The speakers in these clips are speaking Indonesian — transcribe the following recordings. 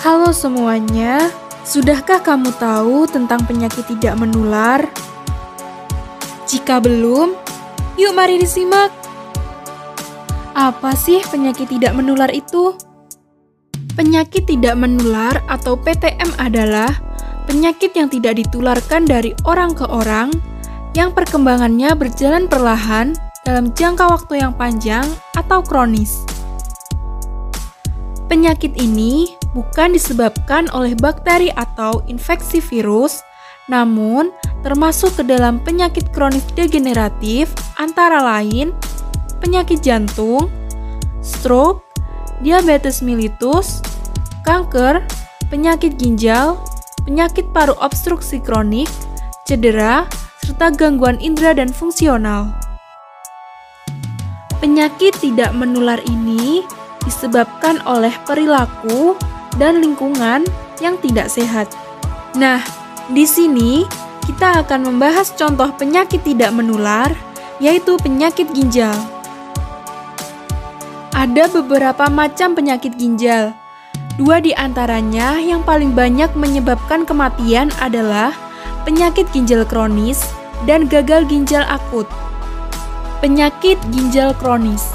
Halo semuanya, sudahkah kamu tahu tentang penyakit tidak menular? Jika belum, yuk mari disimak. Apa sih penyakit tidak menular itu? Penyakit tidak menular atau PTM adalah penyakit yang tidak ditularkan dari orang ke orang, yang perkembangannya berjalan perlahan dalam jangka waktu yang panjang atau kronis. Penyakit ini bukan disebabkan oleh bakteri atau infeksi virus, namun termasuk ke dalam penyakit kronis degeneratif antara lain penyakit jantung, stroke, diabetes mellitus, kanker, penyakit ginjal, penyakit paru obstruksi kronik, cedera, serta gangguan indera dan fungsional. Penyakit tidak menular ini disebabkan oleh perilaku dan lingkungan yang tidak sehat. Nah, di sini kita akan membahas contoh penyakit tidak menular, yaitu penyakit ginjal. Ada beberapa macam penyakit ginjal. Dua di antaranya yang paling banyak menyebabkan kematian adalah penyakit ginjal kronis dan gagal ginjal akut. Penyakit ginjal kronis.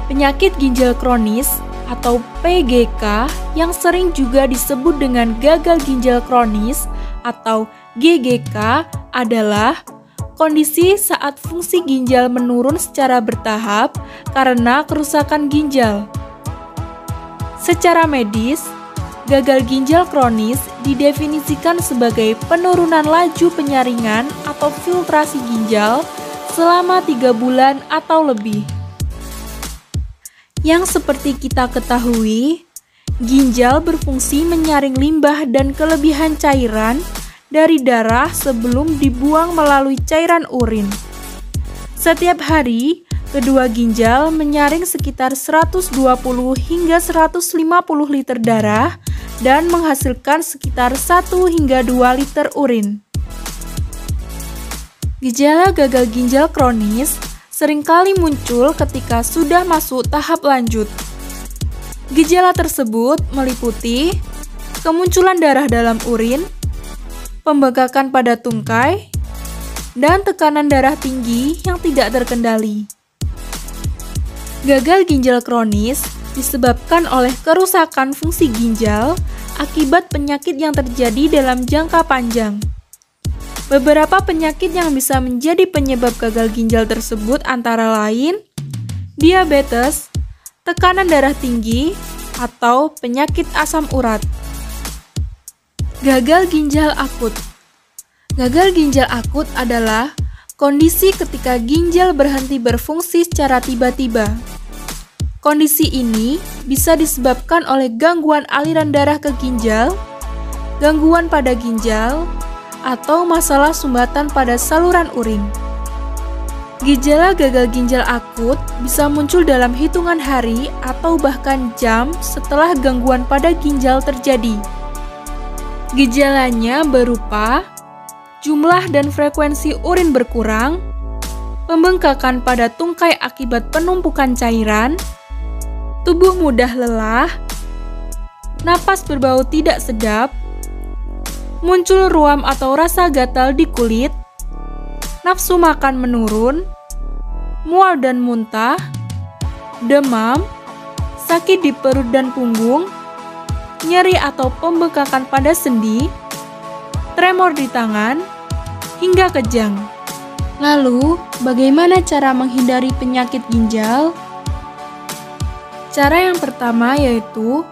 Penyakit ginjal kronis atau PGK yang sering juga disebut dengan gagal ginjal kronis atau GGK adalah kondisi saat fungsi ginjal menurun secara bertahap karena kerusakan ginjal. Secara medis, gagal ginjal kronis didefinisikan sebagai penurunan laju penyaringan atau filtrasi ginjal selama 3 bulan atau lebih. Yang seperti kita ketahui, ginjal berfungsi menyaring limbah dan kelebihan cairan dari darah sebelum dibuang melalui cairan urin. Setiap hari, kedua ginjal menyaring sekitar 120 hingga 150 liter darah dan menghasilkan sekitar 1 hingga 2 liter urin. Gejala gagal ginjal kronis seringkali muncul ketika sudah masuk tahap lanjut. Gejala tersebut meliputi kemunculan darah dalam urin, pembengkakan pada tungkai, dan tekanan darah tinggi yang tidak terkendali. Gagal ginjal kronis disebabkan oleh kerusakan fungsi ginjal akibat penyakit yang terjadi dalam jangka panjang. Beberapa penyakit yang bisa menjadi penyebab gagal ginjal tersebut antara lain diabetes, tekanan darah tinggi, atau penyakit asam urat. Gagal ginjal akut. Gagal ginjal akut adalah kondisi ketika ginjal berhenti berfungsi secara tiba-tiba. Kondisi ini bisa disebabkan oleh gangguan aliran darah ke ginjal, gangguan pada ginjal, atau masalah sumbatan pada saluran urin. Gejala gagal ginjal akut bisa muncul dalam hitungan hari atau bahkan jam setelah gangguan pada ginjal terjadi. Gejalanya berupa jumlah dan frekuensi urin berkurang, pembengkakan pada tungkai akibat penumpukan cairan, tubuh mudah lelah, napas berbau tidak sedap, muncul ruam atau rasa gatal di kulit, nafsu makan menurun, mual dan muntah, demam, sakit di perut dan punggung, nyeri atau pembengkakan pada sendi, tremor di tangan, hingga kejang. Lalu, bagaimana cara menghindari penyakit ginjal? Cara yang pertama yaitu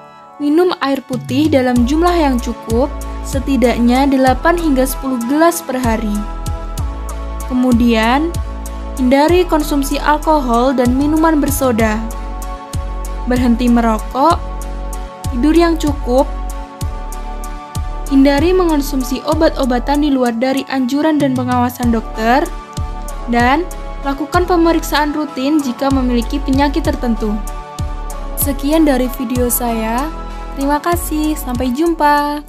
minum air putih dalam jumlah yang cukup, setidaknya 8 hingga 10 gelas per hari. Kemudian, hindari konsumsi alkohol dan minuman bersoda. Berhenti merokok, tidur yang cukup, hindari mengonsumsi obat-obatan di luar dari anjuran dan pengawasan dokter, dan lakukan pemeriksaan rutin jika memiliki penyakit tertentu. Sekian dari video saya. Terima kasih, sampai jumpa.